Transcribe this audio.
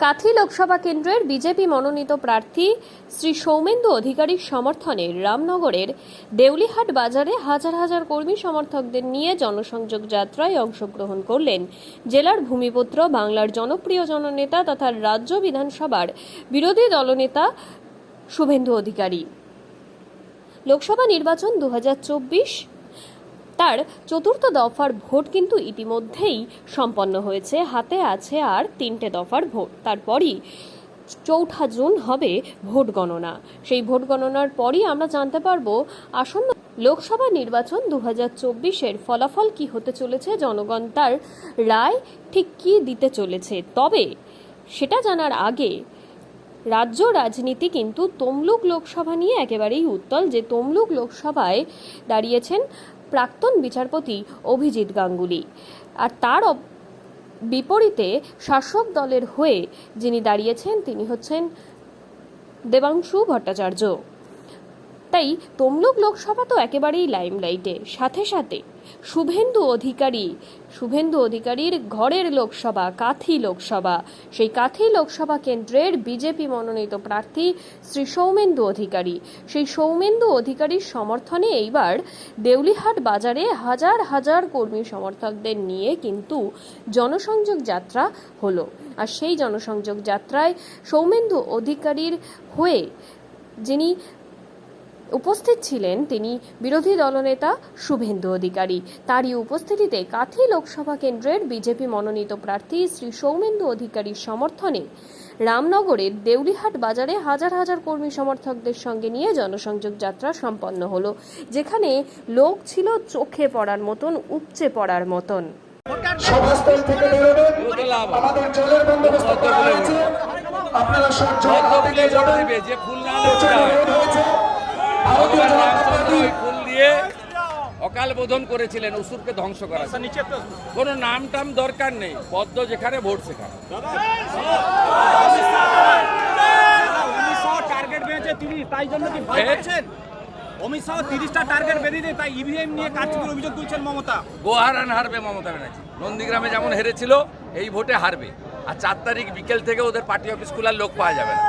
কাথি লোকসভা কেন্দ্রের বিজেপি মনোনীত প্রার্থী শ্রী সৌমেন্দু অধিকারীর সমর্থনে রামনগরের দেউলিহাট বাজারে হাজার হাজার কর্মী সমর্থকদের নিয়ে জনসংযোগ যাত্রায় অংশগ্রহণ করলেন জেলার ভূমিপুত্র বাংলার জনপ্রিয় জননেতা তথা রাজ্য বিধানসভার বিরোধী দলনেতা শুভেন্দু অধিকারী। লোকসভা নির্বাচন 2024 তার চতুর্থ দফার ভোট কিন্তু ইতিমধ্যেই সম্পন্ন হয়েছে। হাতে আছে আর 3টে দফার ভোট। তারপরই 4 জুন হবে ভোট গণনা। সেই ভোট গণনার পরই আমরা জানতে পারবো আসন্ন লোকসভা নির্বাচন 2024-এর ফলাফল কি হতে চলেছে, জনগণ তার রায় ঠিক কি দিতে চলেছে। তবে সেটা জানার আগে রাজ্য রাজনীতি কিন্তু তমলুক লোকসভা নিয়ে একেবারেই উত্তাল। যে তমলুক লোকসভায় দাঁড়িয়েছেন প্রাক্তন বিচারপতি অভিজিৎ গাঙ্গুলি, আর তার বিপরীতে শাসক দলের হয়ে যিনি দাঁড়িয়েছেন তিনি হচ্ছেন দেবাংশু ভট্টাচার্য। তাই তমলুক লোকসভা তো একেবারেই লাইমলাইটে। সাথে সাথে শুভেন্দু অধিকারীর ঘরের লোকসভা কাথি লোকসভা, সেই কাথি লোকসভা কেন্দ্রের বিজেপি মনোনীত প্রার্থী শ্রী সৌমেন্দু অধিকারী। সেই সৌমেন্দু অধিকারীর সমর্থনে এইবার দেউলিহাট বাজারে হাজার হাজার কর্মী সমর্থকদের নিয়ে কিন্তু জনসংযোগ যাত্রা হলো। আর সেই জনসংযোগ যাত্রায় সৌমেন্দু অধিকারীর হয়ে যিনি উপস্থিত ছিলেন তিনি বিরোধী দলনেতা শুভেন্দু অধিকারী। তারই উপস্থিতিতে কাথি লোকসভা কেন্দ্রের বিজেপি মনোনীত প্রার্থী শ্রী সৌমেন্দু অধিকারীর সমর্থনে রামনগরের দেউলিহাট বাজারে হাজার হাজার কর্মী সমর্থকদের সঙ্গে নিয়ে জনসংযোগ যাত্রা সম্পন্ন হলো, যেখানে লোক ছিল চোখে পড়ার মতন, উপচে পড়ার মতন। সভাস্থল থেকে বেরোবেন, আমাদের জলের বন্দোবস্ত করা হয়েছে, আপনারা সব জল হাতে নিয়ে যাবেন। যে ফুল না ফুল দিয়ে অকাল বোধন করেছিলেন অসুরকে ধ্বংস করা। কোন নাম টাম দরকার নেই, পদ্ম যেখানে ভোট সেখানে। টার্গেট বেঁধেছে 30, তাই জন্য কি ভয় পাচ্ছেন? অমিত শাহ 30টা টার্গেট বেঁধে দিয়ে তাই ইভিএম নিয়ে কারচুপির অভিযোগ তুলছেন মমতা। গোহারান হারবে মমতা ব্যানার্জি। নন্দীগ্রামে যেমন হেরেছিল এই ভোটে হারবে। আর 4 তারিখ বিকেল থেকে ওদের পার্টি অফিস খোলার লোক পাওয়া যাবে না।